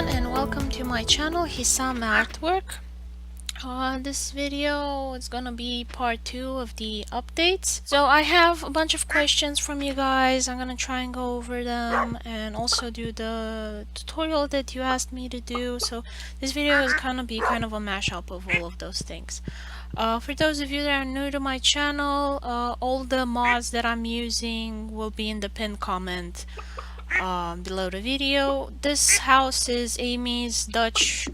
everyone, and welcome to my channel Hisame Artwork. This video is gonna be part 2 of the updates. So I have a bunch of questions from you guys. I'm gonna try and go over them and also do the tutorial that you asked me to do. So this video is gonna be kind of a mashup of all of those things. For those of you that are new to my channel, all the mods that I'm using will be in the pinned comment below the video. This house is Amy's Dutch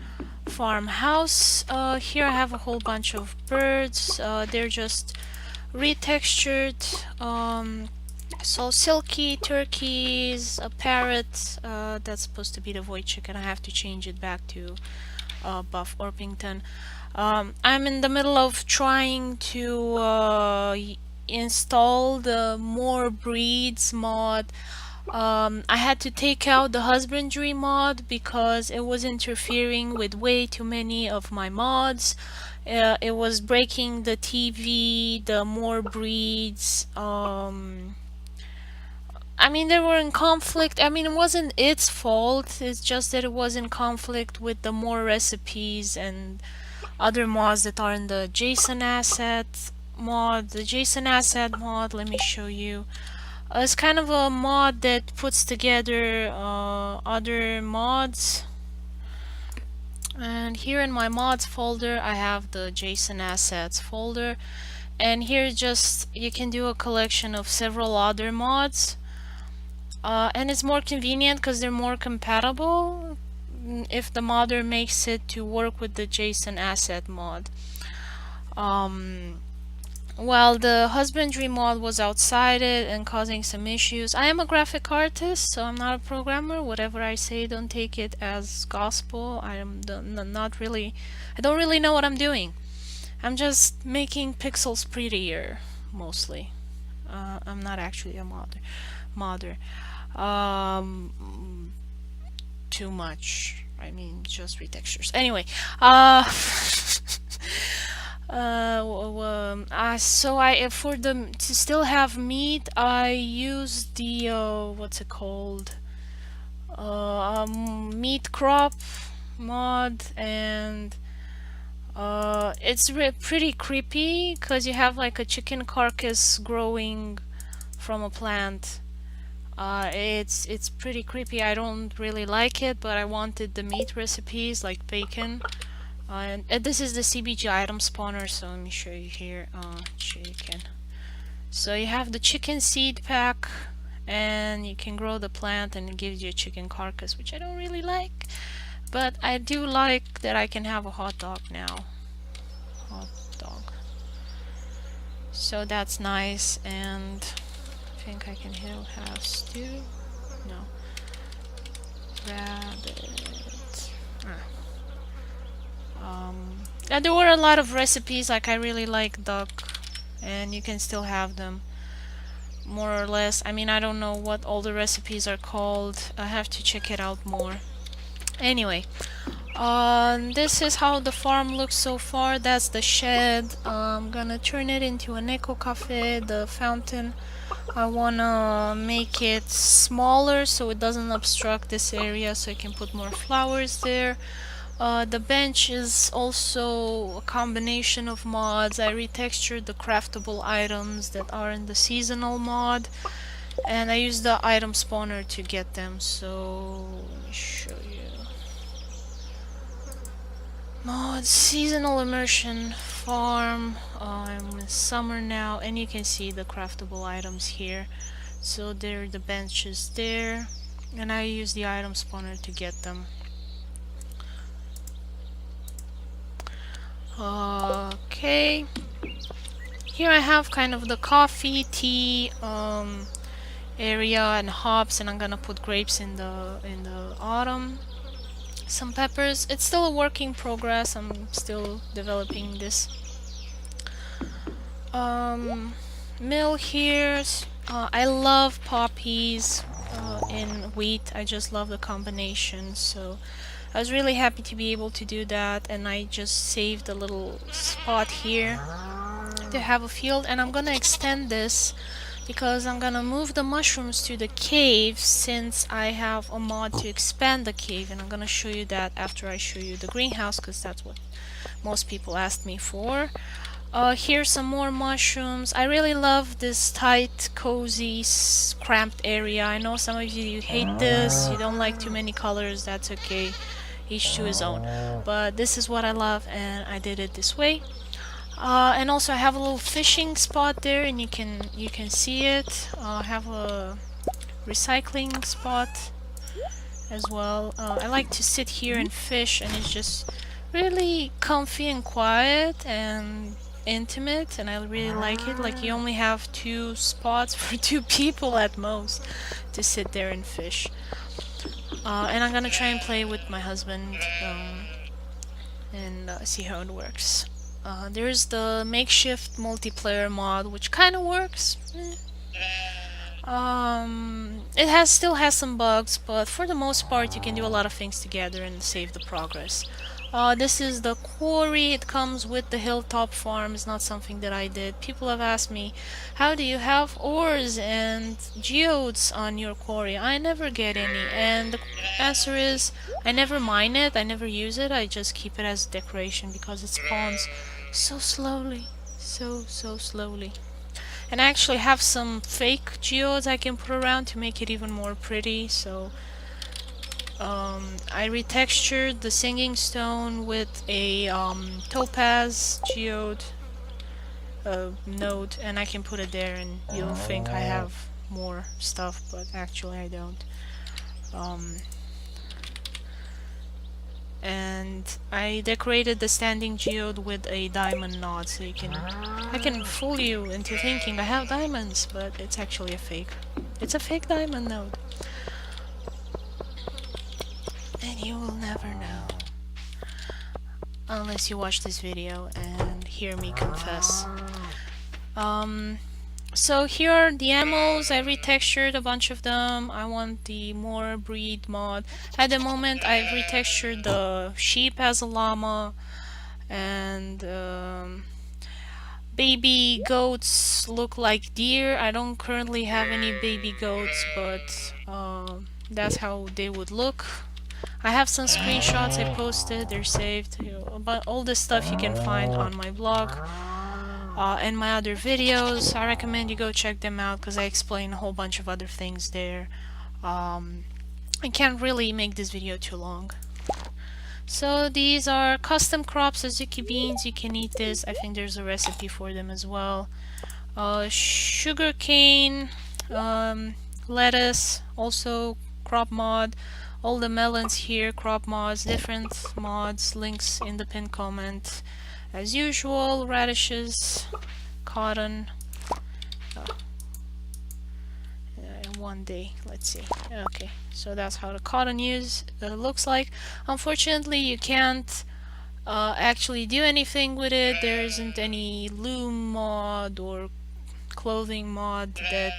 farmhouse. Here I have a whole bunch of birds. They're just retextured. So silky turkeys, a parrot. That's supposed to be the void chicken. I have to change it back to Buff Orpington. I'm in the middle of trying to install the more breeds mod. I had to take out the husbandry mod because it was interfering with way too many of my mods. It was breaking the TV, the more breeds. I mean, they were in conflict. I mean, it wasn't its fault. It's just that it was in conflict with the more recipes and other mods that are in the JSON asset mod. The JSON asset mod, let me show you. It's kind of a mod that puts together other mods. And here in my mods folder I have the JSON assets folder, and here just you can do a collection of several other mods, and it's more convenient because they're more compatible if the modder makes it to work with the JSON asset mod. While the husbandry mod was outside it and causing some issues. I am a graphic artist, so I'm not a programmer. Whatever I say, don't take it as gospel. I don't really know what I'm doing. I'm just making pixels prettier, mostly. I'm not actually a modder. Too much. I mean, just retextures. Anyway, so for them to still have meat, I use the what's it called, meat crop mod, and it's pretty creepy because you have like a chicken carcass growing from a plant. It's pretty creepy. I don't really like it, but I wanted the meat recipes like bacon. And this is the CBG item spawner, so let me show you here. Chicken. So you have the chicken seed pack, and you can grow the plant, and it gives you a chicken carcass, which I don't really like. But I do like that I can have a hot dog now. Hot dog. So that's nice, and I think I can have stew. No. Rabbit. And there were a lot of recipes, like I really like duck, and you can still have them, more or less. I mean, I don't know what all the recipes are called. I have to check it out more. Anyway, this is how the farm looks so far. That's the shed. I'm gonna turn it into an eco cafe. The fountain, I wanna make it smaller so it doesn't obstruct this area, so I can put more flowers there. The bench is also a combination of mods. I retextured the craftable items that are in the seasonal mod, and I used the item spawner to get them. So let me show you. Mod seasonal immersion farm. I'm in summer now, and you can see the craftable items here. So there are the benches there, and I use the item spawner to get them. Okay, here I have kind of the coffee, tea area, and hops, and I'm gonna put grapes in the autumn. Some peppers. It's still a work in progress. I'm still developing this. Mill here. I love poppies in wheat. I just love the combination. So I was really happy to be able to do that, and I just saved a little spot here to have a field, and I'm gonna extend this because I'm gonna move the mushrooms to the cave since I have a mod to expand the cave, and I'm gonna show you that after I show you the greenhouse because that's what most people asked me for. Here's some more mushrooms. I really love this tight, cozy, cramped area. I know some of you hate this, you don't like too many colors, that's okay. Each to his own. But this is what I love and I did it this way. And also I have a little fishing spot there and you can see it. I have a recycling spot as well. I like to sit here and fish and it's just really comfy and quiet and intimate and I really like it. Like you only have 2 spots for 2 people at most to sit there and fish. And I'm gonna try and play with my husband and see how it works. There's the makeshift multiplayer mod, which kind of works. It still has some bugs, but for the most part you can do a lot of things together and save the progress. This is the quarry. It comes with the Hilltop farm. It's not something that I did. People have asked me, how do you have ores and geodes on your quarry? I never get any, and the answer is I never mine it, I never use it, I just keep it as decoration because it spawns so slowly. So slowly. And I actually have some fake geodes I can put around to make it even more pretty, so I retextured the singing stone with a topaz geode node, and I can put it there and you'll think I have more stuff, but actually I don't. And I decorated the standing geode with a diamond node, so I can fool you into thinking I have diamonds, but it's actually a fake. It's a fake diamond node. And you will never know. Unless you watch this video and hear me confess. So here are the ammos. I retextured a bunch of them. I want the more breed mod. At the moment I've retextured the sheep as a llama and baby goats look like deer. I don't currently have any baby goats, but that's how they would look. I have some screenshots I posted, they're saved. But all this stuff you can find on my blog and my other videos. I recommend you go check them out because I explain a whole bunch of other things there. I can't really make this video too long. So these are custom crops, azuki beans. You can eat this. I think there's a recipe for them as well. Sugar cane, lettuce, also crop mod. All the melons here, crop mods, different mods, links in the pinned comment. As usual, radishes, cotton. One day, let's see. Okay, so that's how the cotton looks like. Unfortunately, you can't actually do anything with it. There isn't any loom mod or clothing mod that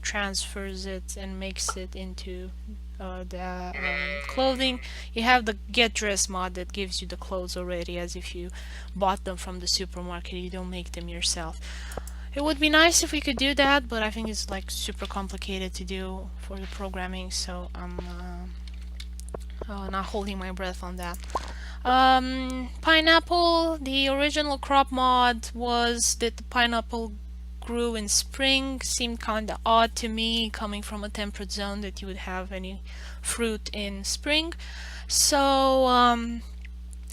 transfers it and makes it into the clothing. You have the get dressed mod that gives you the clothes already, as if you bought them from the supermarket. You don't make them yourself. It would be nice if we could do that, but I think it's like super complicated to do for the programming, so I'm not holding my breath on that. Pineapple, the original crop mod was that the pineapple grew in spring. Seemed kinda odd to me, coming from a temperate zone, that you would have any fruit in spring. So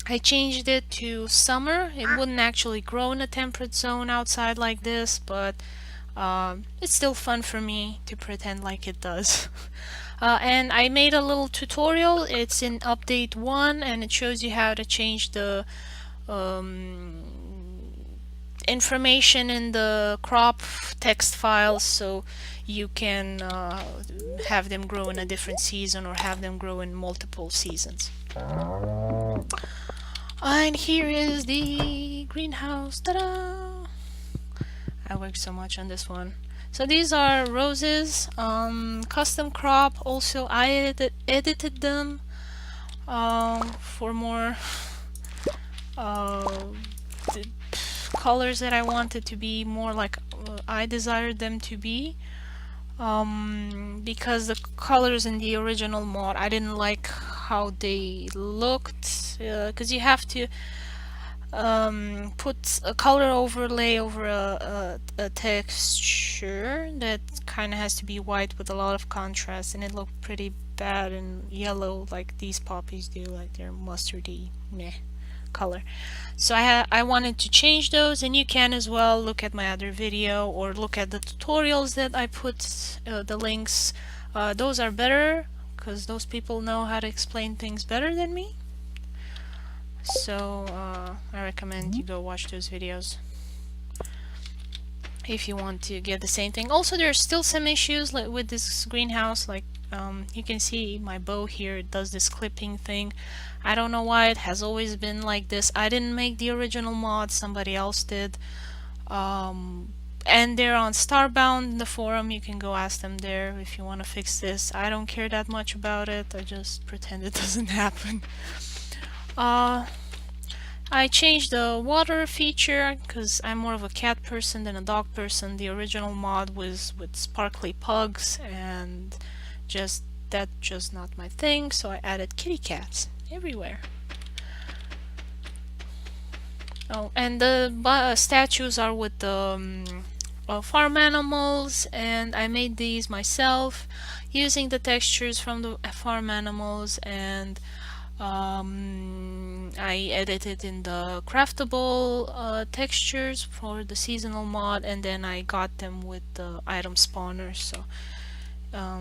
I changed it to summer. It wouldn't actually grow in a temperate zone outside like this, but it's still fun for me to pretend like it does. And I made a little tutorial. It's in update 1 and it shows you how to change the information in the crop text files so you can have them grow in a different season or have them grow in multiple seasons. And here is the greenhouse. Ta-da! I worked so much on this one. So these are roses, custom crop. Also I edited them for more the colors that I wanted to be more like I desired them to be. Because the colors in the original mod, I didn't like how they looked, because you have to put a color overlay over a texture that kind of has to be white with a lot of contrast, and it looked pretty bad in yellow like these poppies do, like they're mustardy meh color. So I wanted to change those, and you can as well look at my other video or look at the tutorials that I put the links. Those are better because those people know how to explain things better than me. So I recommend you go watch those videos if you want to get the same thing. Also, there are still some issues with this greenhouse. Like you can see my bow here, it does this clipping thing. I don't know why, it has always been like this. I didn't make the original mod, somebody else did. And they're on Starbound in the forum, you can go ask them there if you want to fix this. I don't care that much about it, I just pretend it doesn't happen. I changed the water feature because I'm more of a cat person than a dog person. The original mod was with sparkly pugs, and that's just not my thing, so I added kitty cats everywhere. Oh, and the statues are with the farm animals, and I made these myself using the textures from the farm animals, and I edited in the craftable textures for the seasonal mod, and then I got them with the item spawner. So let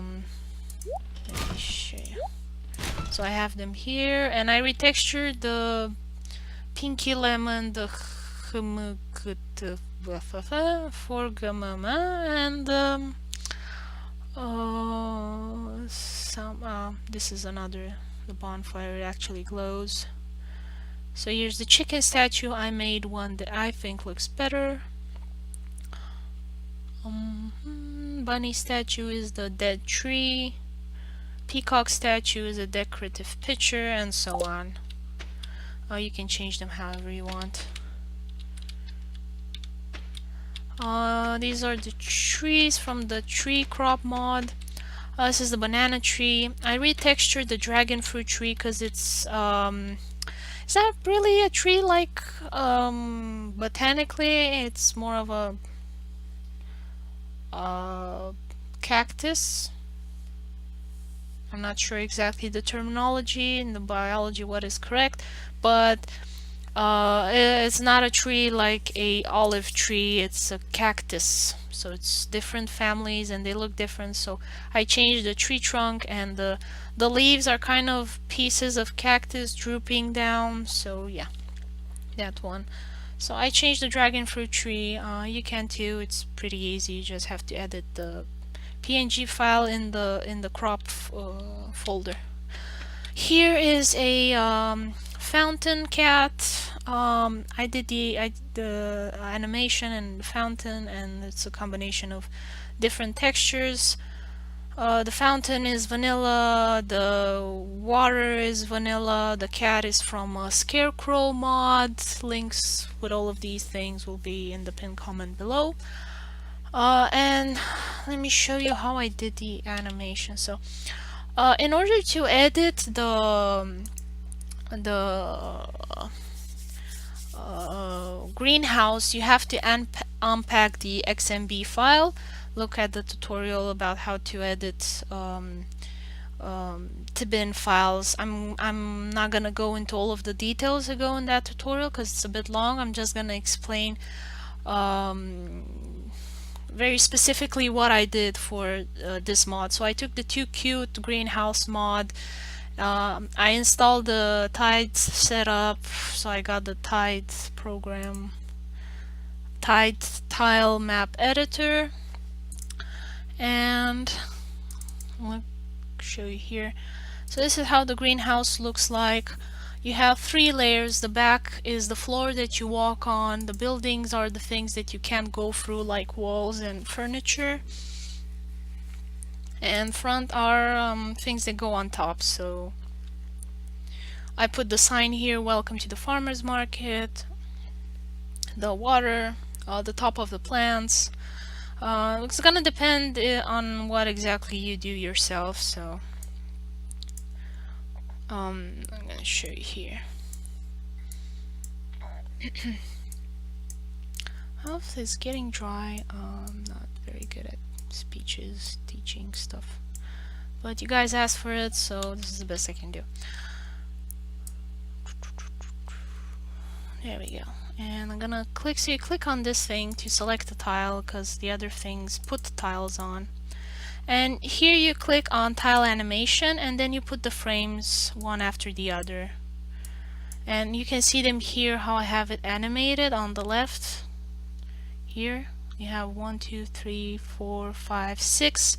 me show you. So I have them here, and I retextured the pinky lemon, the for gamama, and this is another, the bonfire, it actually glows. So here's the chicken statue. I made one that I think looks better. Bunny statue is the dead tree. Peacock statue is a decorative picture, and so on. You can change them however you want. These are the trees from the tree crop mod. This is the banana tree. I retextured the dragon fruit tree because it's not really a tree like botanically. It's more of a cactus. I'm not sure exactly the terminology in the biology what is correct, but it's not a tree like a olive tree, it's a cactus. So it's different families and they look different. So I changed the tree trunk, and the leaves are kind of pieces of cactus drooping down. So yeah, that one. So I changed the dragon fruit tree. You can too, it's pretty easy. You just have to edit the PNG file in the crop folder. Here is a fountain cat. I did the animation and the fountain, and it's a combination of different textures. The fountain is vanilla, the water is vanilla, the cat is from a Scarecrow mod. Links with all of these things will be in the pinned comment below. And let me show you how I did the animation. So in order to edit the greenhouse, you have to unpack the XNB file. Look at the tutorial about how to edit tbin files. I'm not gonna go into all of the details that go in that tutorial because it's a bit long. I'm just gonna explain very specifically what I did for this mod. So I took the Too Cute greenhouse mod. I installed the Tide setup, so I got the Tide program, Tide tile map editor, and I'll show you here. So this is how the greenhouse looks like. You have 3 layers. The back is the floor that you walk on. The buildings are the things that you can't go through, like walls and furniture. And front are things that go on top. So I put the sign here, welcome to the farmer's market, the water, the top of the plants, It's gonna depend on what exactly you do yourself, so I'm gonna show you here. Health is getting dry. I'm not very good at speeches, teaching stuff, but you guys asked for it, so this is the best I can do. There we go. And I'm gonna click, so you click on this thing to select the tile, because the other things put the tiles on. And here you click on tile animation, and then you put the frames one after the other. And you can see them here, how I have it animated on the left. Here you have 1, 2, 3, 4, 5, 6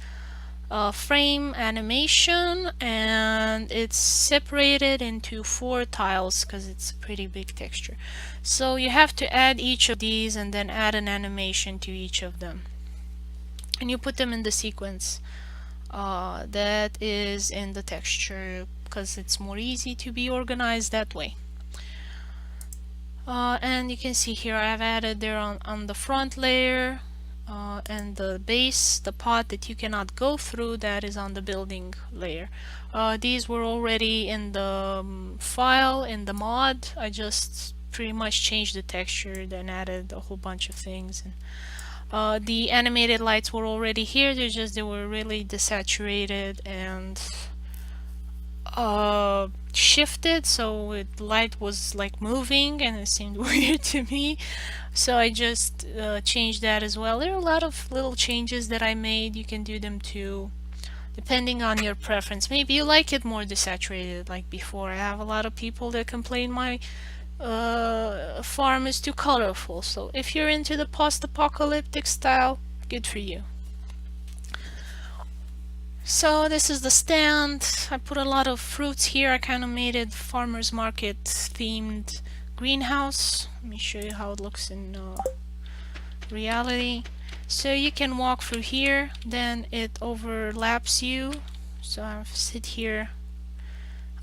frame animation, and it's separated into 4 tiles because it's a pretty big texture. So you have to add each of these and then add an animation to each of them, and you put them in the sequence that is in the texture, because it's more easy to be organized that way. And you can see here I've added there on the front layer, and the base, the pot that you cannot go through, that is on the building layer. These were already in the file, in the mod. I just pretty much changed the texture, then added a whole bunch of things. And the animated lights were already here, they were really desaturated and shifted, so light was like moving and it seemed weird to me, so I just changed that as well. There are a lot of little changes that I made. You can do them too, depending on your preference. Maybe you like it more desaturated like before. I have a lot of people that complain my farm is too colorful, so if you're into the post-apocalyptic style, good for you. So this is the stand. I put a lot of fruits here. I kind of made it farmer's market themed greenhouse. Let me show you how it looks in reality. So you can walk through here, then it overlaps you. So I sit here.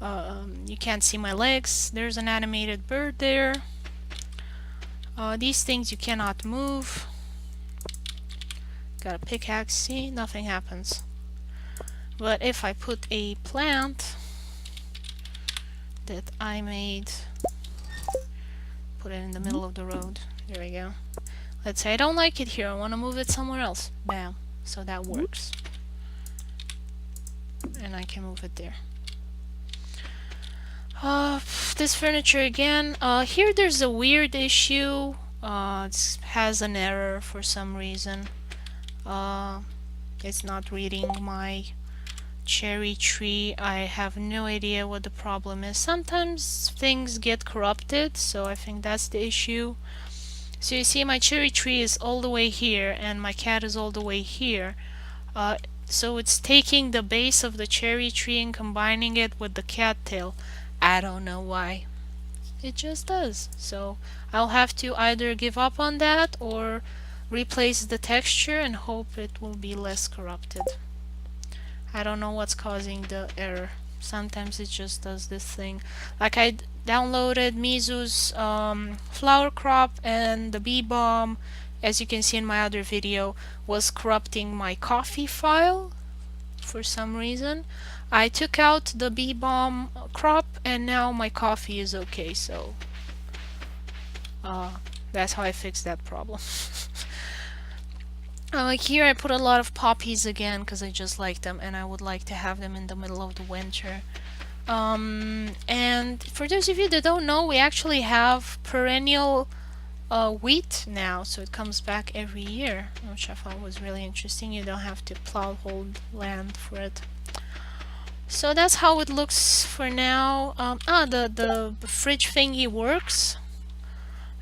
You can't see my legs. There's an animated bird there. These things you cannot move. Got a pickaxe. See, nothing happens. But if I put a plant that I made, put it in the middle of the road, there we go. Let's say I don't like it here, I want to move it somewhere else. Bam. So that works. And I can move it there. This furniture again. Here there's a weird issue. It has an error for some reason. It's not reading my cherry tree. I have no idea what the problem is. Sometimes things get corrupted, so I think that's the issue. So you see my cherry tree is all the way here and my cat is all the way here. So it's taking the base of the cherry tree and combining it with the cat tail. I don't know why. It just does. So I'll have to either give up on that or replace the texture and hope it will be less corrupted. I don't know what's causing the error. Sometimes it just does this thing. Like I downloaded Mizu's flower crop, and the bee balm, as you can see in my other video, was corrupting my coffee file for some reason. I took out the bee balm crop and now my coffee is okay, so that's how I fixed that problem. Here I put a lot of poppies again because I just like them and I would like to have them in the middle of the winter. And for those of you that don't know, we actually have perennial wheat now, so it comes back every year, which I thought was really interesting. You don't have to plow whole land for it. So that's how it looks for now. The fridge thingy works,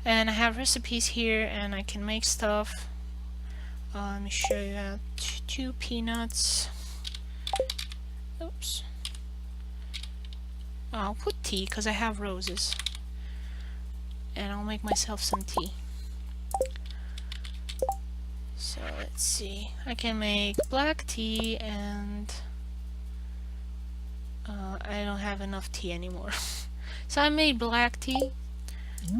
and I have recipes here and I can make stuff. Let me show you that. 2 peanuts. Oops. I'll put tea because I have roses. And I'll make myself some tea. So let's see. I can make black tea and I don't have enough tea anymore. So I made black tea.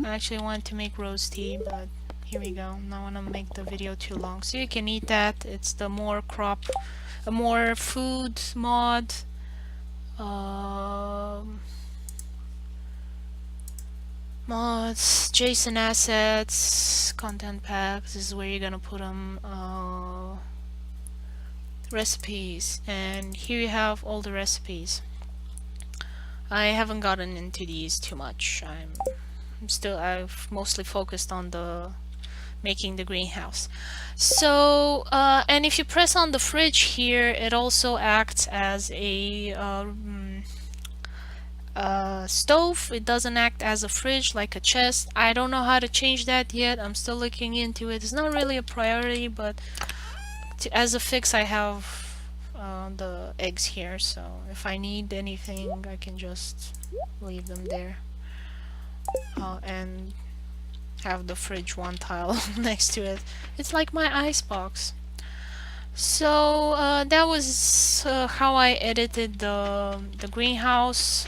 I actually wanted to make rose tea, but Here we go. Now I want to make the video too long, so you can eat that. It's the more crop, a more food mod. Mods, JSON assets, content packs. This is where you're gonna put them. Recipes, and here you have all the recipes. I haven't gotten into these too much. I've mostly focused on the making the greenhouse. So and if you press on the fridge here, it also acts as a stove. It doesn't act as a fridge like a chest. I don't know how to change that yet. I'm still looking into it. It's not really a priority, but as a fix I have the eggs here, so if I need anything I can just leave them there and have the fridge one tile next to it. It's like my ice box. So that was how I edited the greenhouse.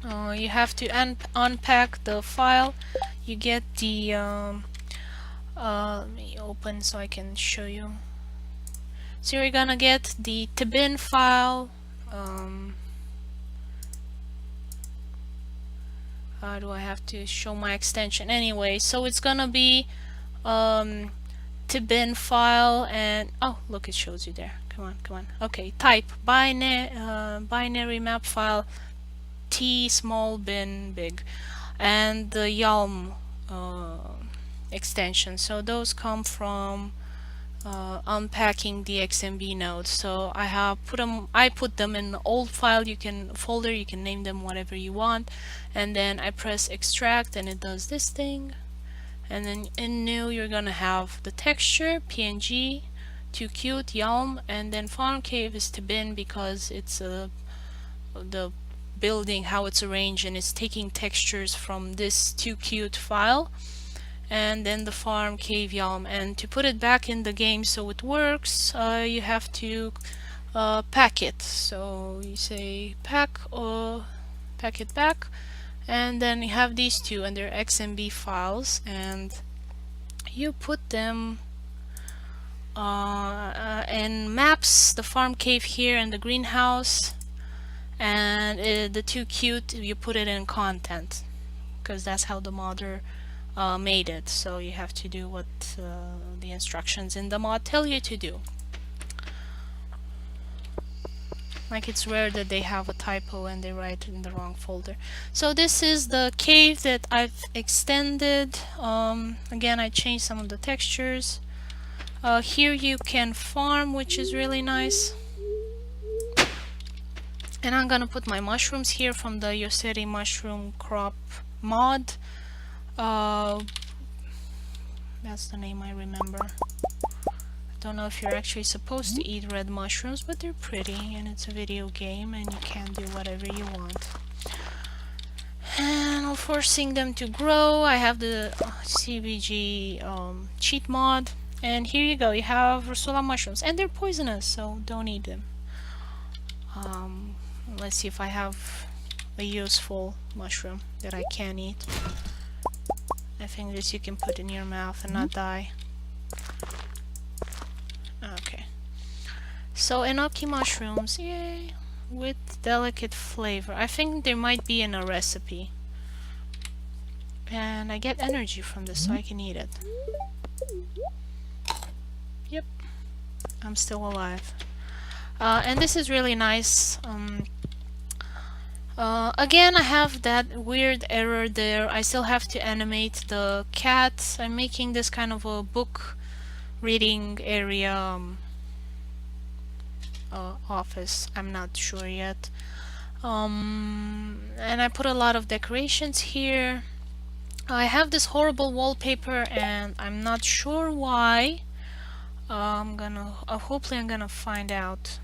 You have to unpack the file. You get the let me open so I can show you. So you're gonna get the tbin file. How do I have to show my extension? Anyway, so it's gonna be tbin file, and oh look, it shows you there. Come on. Okay, type binary map file t small bin big, and the yalm extension. So those come from Unpacking the XNB node. So I put them in the old file. You can folder, you can name them whatever you want, and then I press extract and it does this thing. And then in new you're gonna have the texture PNG, too cute, yalm, and then farm cave is to bin because it's the building, how it's arranged, and it's taking textures from this too cute file. And then the farm cave yalm, and to put it back in the game so it works, you have to pack it. So you say pack it back, and then you have these two and they're XMB files, and you put them in maps, the farm cave here and the greenhouse, and the too cute you put it in content because that's how the modder made it. So you have to do what the instructions in the mod tell you to do. Like, it's rare that they have a typo and they write in the wrong folder. So this is the cave that I've extended. Again, I changed some of the textures. Here you can farm, which is really nice. And I'm gonna put my mushrooms here from the Yoseri mushroom crop mod. That's the name I remember. I don't know if you're actually supposed to eat red mushrooms, but they're pretty, and it's a video game and you can do whatever you want. And I'm forcing them to grow. I have the CBG cheat mod, and here you go, you have Rusula mushrooms, and they're poisonous, so don't eat them. Let's see if I have a useful mushroom that I can eat. I think this you can put in your mouth and not die. Okay. So enoki mushrooms, yay, with delicate flavor. I think there might be in a recipe. And I get energy from this, so I can eat it. Yep, I'm still alive. And this is really nice. Again, I have that weird error there. I still have to animate the cat. I'm making this kind of a book reading area office. I'm not sure yet. And I put a lot of decorations here. I have this horrible wallpaper and I'm not sure why. Hopefully I'm gonna find out.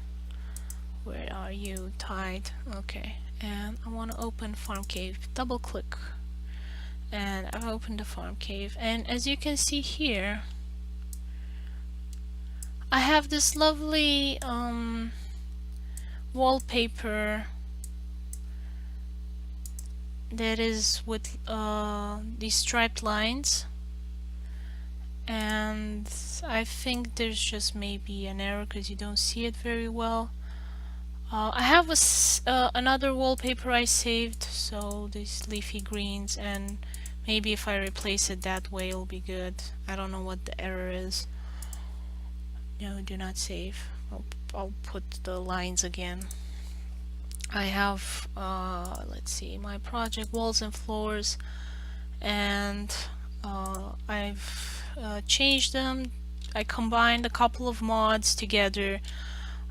Where are you, Tide? Okay. And I want to open farm cave. Double click, and I've opened the farm cave, and as you can see here, I have this lovely wallpaper that is with these striped lines, and I think there's just maybe an error because you don't see it very well. I have another wallpaper I saved, so these leafy greens, and maybe if I replace it that way it'll be good. I don't know what the error is. No, do not save. I'll put the lines again. I have, let's see, my project walls and floors, and I've changed them. I combined a couple of mods together,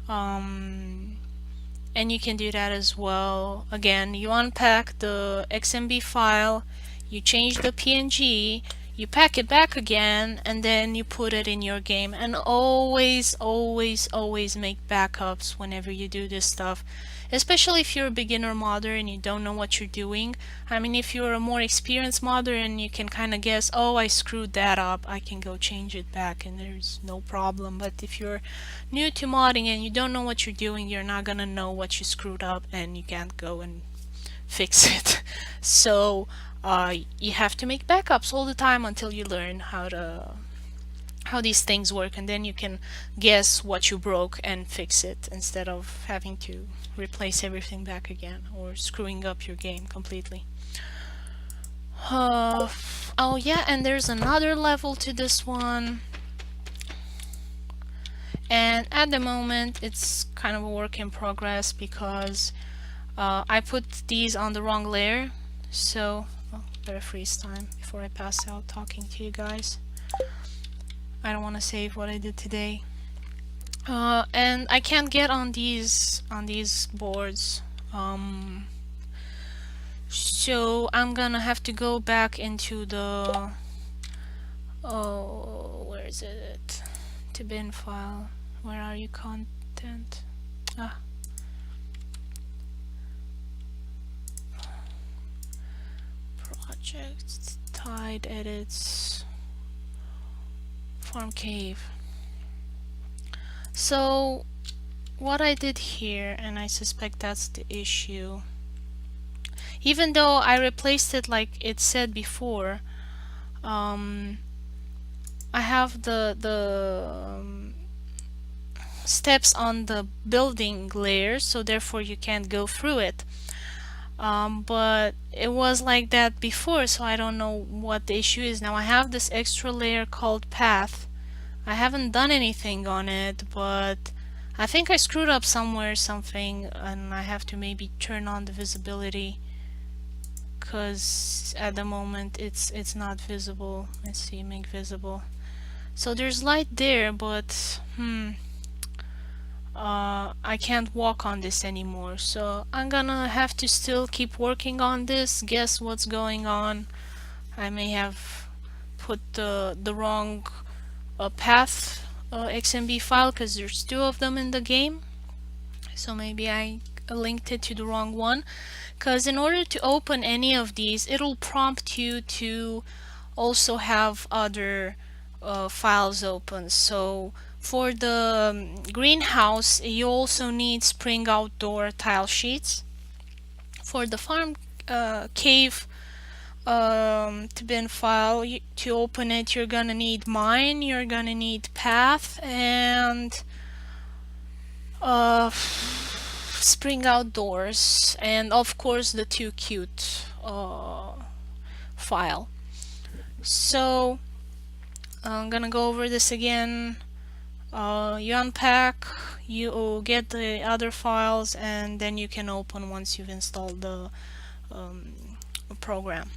and you can do that as well. Again, you unpack the XMB file, you change the PNG, you pack it back again, and then you put it in your game. And always, always, always make backups whenever you do this stuff, especially if you're a beginner modder and you don't know what you're doing. I mean, if you're a more experienced modder and you can kind of guess, oh, I screwed that up, I can go change it back and there's no problem. But if you're new to modding and you don't know what you're doing, you're not gonna know what you screwed up and you can't go and fix it. So you have to make backups all the time until you learn how these things work, and then you can guess what you broke and fix it instead of having to replace everything back again or screwing up your game completely. Oh yeah, and there's another level to this one, and at the moment it's kind of a work in progress because I put these on the wrong layer. So better freeze time before I pass out talking to you guys. I don't want to save what I did today. And I can't get on these boards. So I'm gonna have to go back into the where is it? Tbin file. Where are you, content? Projects, tide edits, farm cave. So what I did here, and I suspect that's the issue, even though I replaced it like it said before, I have the steps on the building layer, so therefore you can't go through it. But it was like that before, so I don't know what the issue is. Now I have this extra layer called path. I haven't done anything on it, but I think I screwed up somewhere something, and I have to maybe turn on the visibility, because at the moment it's not visible. Let's see, make visible. So there's light there, but I can't walk on this anymore, so I'm gonna have to still keep working on this, guess what's going on. I may have put the wrong path XMB file, because there's two of them in the game, so maybe I linked it to the wrong one, because in order to open any of these it'll prompt you to also have other files open. So for the greenhouse you also need spring outdoor tile sheets. For the farm cave tbin file, to open it you're gonna need mine, you're gonna need path, and spring outdoors, and of course the too cute file. So I'm gonna go over this again. You unpack, you get the other files, and then you can open once you've installed the program.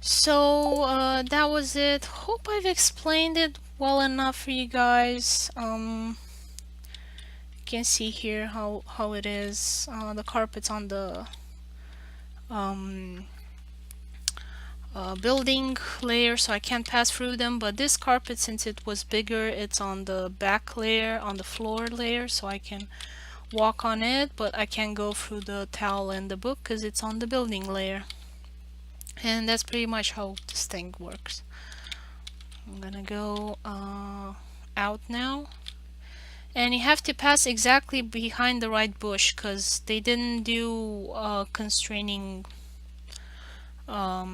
So that was it. Hope I've explained it well enough for you guys. You can see here how it is. The carpet's on the building layer, so I can't pass through them, but this carpet, since it was bigger, it's on the back layer, on the floor layer, so I can walk on it, but I can't go through the towel and the book because it's on the building layer. And that's pretty much how this thing works. I'm gonna go out now, and you have to pass exactly behind the right bush because they didn't do constraining a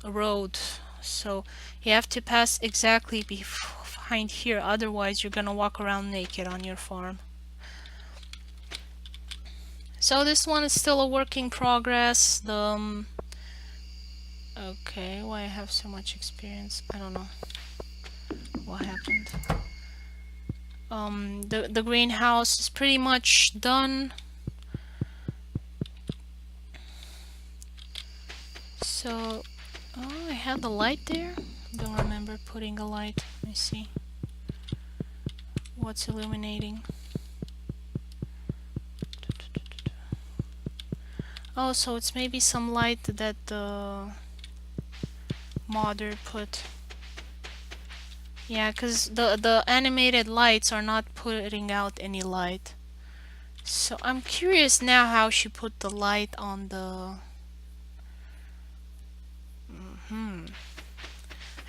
road So you have to pass exactly behind here, otherwise you're gonna walk around naked on your farm. So this one is still a work in progress. Okay, why I have so much experience? I don't know what happened. The greenhouse is pretty much done. So, oh, I had the light there. Don't remember putting a light. Let me see what's illuminating. Oh, so it's maybe some light that the modder put. Yeah, because the animated lights are not putting out any light. So I'm curious now how she put the light on the...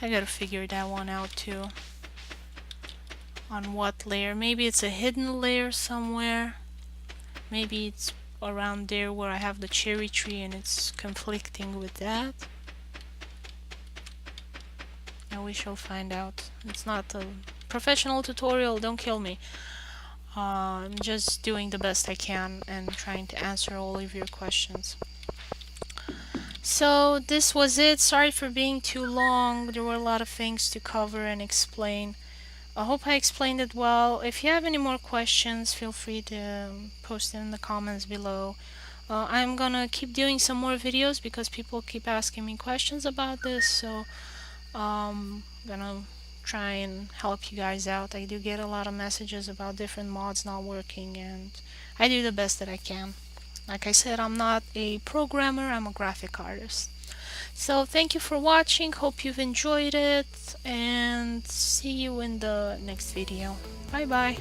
I gotta figure that one out too. On what layer? Maybe it's a hidden layer somewhere. Maybe it's around there where I have the cherry tree and it's conflicting with that. And we shall find out. It's not a professional tutorial, don't kill me. I'm just doing the best I can and trying to answer all of your questions. So this was it. Sorry for being too long. There were a lot of things to cover and explain. I hope I explained it well. If you have any more questions, feel free to post it in the comments below. I'm gonna keep doing some more videos because people keep asking me questions about this, so gonna try and help you guys out. I do get a lot of messages about different mods not working, and I do the best that I can. Like I said, I'm not a programmer, I'm a graphic artist. So thank you for watching, hope you've enjoyed it, and see you in the next video. Bye bye.